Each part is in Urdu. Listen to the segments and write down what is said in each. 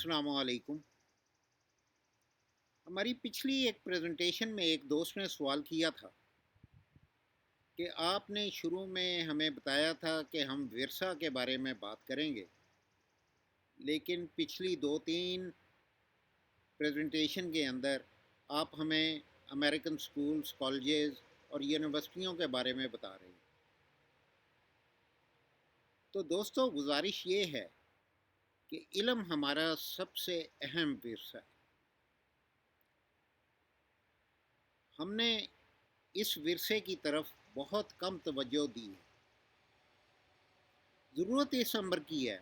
السلام علیکم۔ ہماری پچھلی ایک پریزنٹیشن میں ایک دوست نے سوال کیا تھا کہ آپ نے شروع میں ہمیں بتایا تھا کہ ہم ورثہ کے بارے میں بات کریں گے، لیکن پچھلی دو تین پریزنٹیشن کے اندر آپ ہمیں امریکن سکولز، کالجز اور یونیورسٹیوں کے بارے میں بتا رہے ہیں۔ تو دوستو، گزارش یہ ہے کہ علم ہمارا سب سے اہم ورثہ ہے۔ ہم نے اس ورثے کی طرف بہت کم توجہ دی ہے۔ ضرورت اس امر کی ہے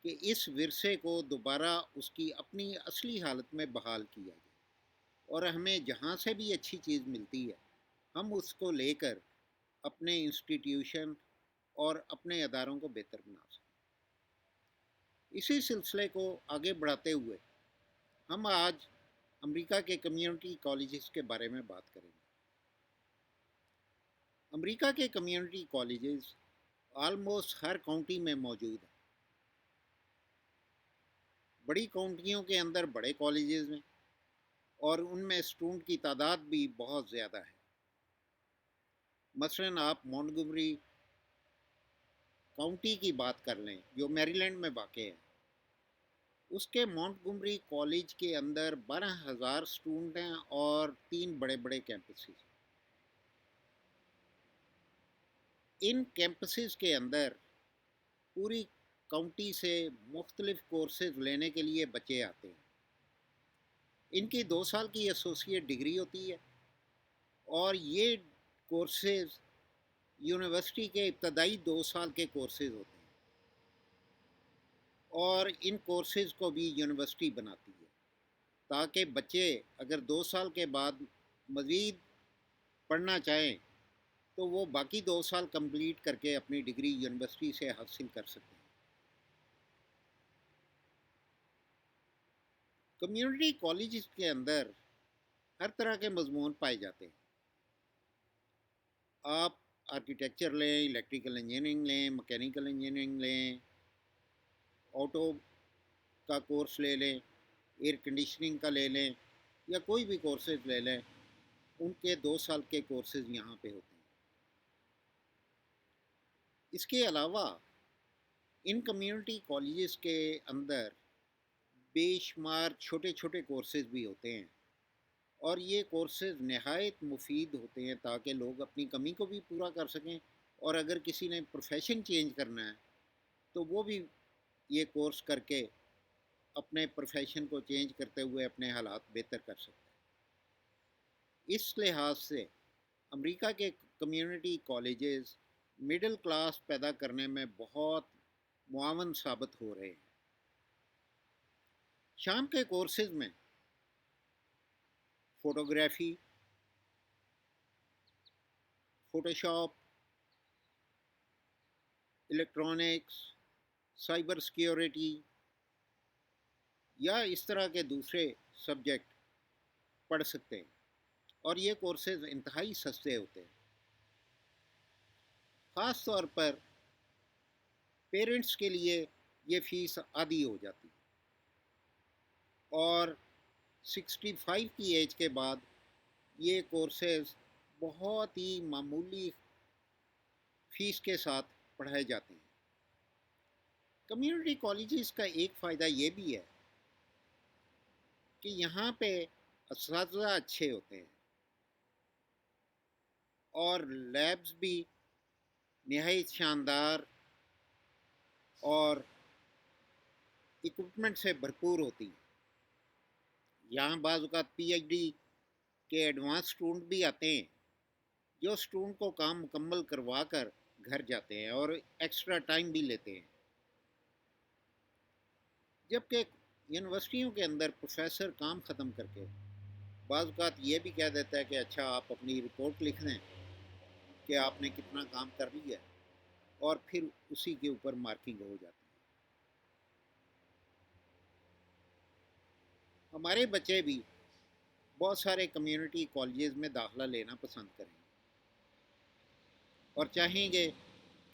کہ اس ورثے کو دوبارہ اس کی اپنی اصلی حالت میں بحال کیا جائے، اور ہمیں جہاں سے بھی اچھی چیز ملتی ہے ہم اس کو لے کر اپنے انسٹیٹیوشن اور اپنے اداروں کو بہتر بنا سکیں۔ اسی سلسلے کو آگے بڑھاتے ہوئے ہم آج امریکہ کے کمیونٹی کالجز کے بارے میں بات کریں گے۔ امریکہ کے کمیونٹی کالجز آلموسٹ ہر کاؤنٹی میں موجود ہیں۔ بڑی کاؤنٹیوں کے اندر بڑے کالجز ہیں اور ان میں اسٹوڈنٹ کی تعداد بھی بہت زیادہ ہے۔ مثلاً آپ مونٹگومری کاؤنٹی کی بات کر لیں جو میری لینڈ میں واقع ہے، اس کے مونٹگومری کالج کے اندر 12,000 اسٹوڈنٹ ہیں اور 3 بڑے بڑے کیمپسز ہیں۔ ان کیمپسز کے اندر پوری کاؤنٹی سے مختلف کورسز لینے کے لیے بچے آتے ہیں۔ ان کی 2 سال کی ایسوسیٹ ڈگری ہوتی ہے، اور یہ کورسز یونیورسٹی کے ابتدائی 2 سال کے کورسز ہوتے ہیں، اور ان کورسز کو بھی یونیورسٹی بناتی ہے تاکہ بچے اگر 2 سال کے بعد مزید پڑھنا چاہیں تو وہ باقی 2 سال کمپلیٹ کر کے اپنی ڈگری یونیورسٹی سے حاصل کر سکتے ہیں۔ کمیونٹی کالجز کے اندر ہر طرح کے مضمون پائے جاتے ہیں۔ آپ آرکیٹیکچر لیں، الیکٹریکل انجینئرنگ لیں، مکینیکل انجینئرنگ لیں، آٹو کا کورس لے لیں، ایئر کنڈیشننگ کا لے لیں، یا کوئی بھی کورسز لے لیں، ان کے 2 سال کے کورسز یہاں پہ ہوتے ہیں۔ اس کے علاوہ ان کمیونٹی کالجز کے اندر بے شمار چھوٹے چھوٹے کورسز بھی ہوتے ہیں، اور یہ کورسز نہایت مفید ہوتے ہیں تاکہ لوگ اپنی کمی کو بھی پورا کر سکیں، اور اگر کسی نے پروفیشن چینج کرنا ہے تو وہ بھی یہ کورس کر کے اپنے پروفیشن کو چینج کرتے ہوئے اپنے حالات بہتر کر سکتے ہیں۔ اس لحاظ سے امریکہ کے کمیونٹی کالجز مڈل کلاس پیدا کرنے میں بہت معاون ثابت ہو رہے ہیں۔ شام کے کورسز میں photography, Photoshop, electronics, cyber security یا اس طرح کے دوسرے سبجیکٹ پڑھ سکتے ہیں، اور یہ کورسز انتہائی سستے ہوتے ہیں۔ خاص طور پر پیرنٹس کے لیے یہ فیس عادی ہو جاتی ہے، اور 65 کی ایج کے بعد یہ کورسز بہت ہی معمولی فیس کے ساتھ پڑھائے جاتے ہیں۔ کمیونٹی کالجز کا ایک فائدہ یہ بھی ہے کہ یہاں پہ اساتذہ اچھے ہوتے ہیں، اور لیبز بھی نہایت شاندار اور اکوپمنٹ سے بھرپور ہوتی ہیں۔ یہاں بعض اوقات پی ایچ ڈی کے ایڈوانس اسٹوڈنٹ بھی آتے ہیں جو اسٹوڈنٹ کو کام مکمل کروا کر گھر جاتے ہیں اور ایکسٹرا ٹائم بھی لیتے ہیں، جبکہ یونیورسٹیوں کے اندر پروفیسر کام ختم کر کے بعض اوقات یہ بھی کہہ دیتا ہے کہ اچھا آپ اپنی رپورٹ لکھ دیں کہ آپ نے کتنا کام کر لیا ہے، اور پھر اسی کے اوپر مارکنگ ہو جاتی ہے۔ ہمارے بچے بھی بہت سارے کمیونٹی کالجز میں داخلہ لینا پسند کریں گے، اور چاہیں گے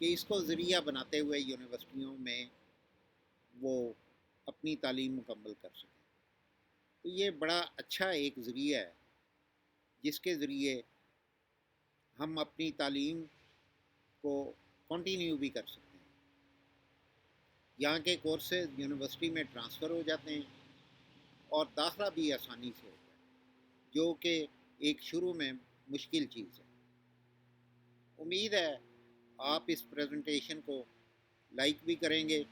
کہ اس کو ذریعہ بناتے ہوئے یونیورسٹیوں میں وہ اپنی تعلیم مکمل کر سکیں۔ تو یہ بڑا اچھا ایک ذریعہ ہے جس کے ذریعے ہم اپنی تعلیم کو کنٹینیو بھی کر سکتے ہیں۔ یہاں کے کورسز یونیورسٹی میں ٹرانسفر ہو جاتے ہیں اور داخلہ بھی آسانی سے ہوتا ہے، جو کہ ایک شروع میں مشکل چیز ہے۔ امید ہے آپ اس پریزنٹیشن کو لائک بھی کریں گے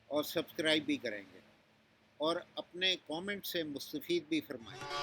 اور سبسکرائب بھی کریں گے اور اپنے کامنٹ سے مستفید بھی فرمائیں۔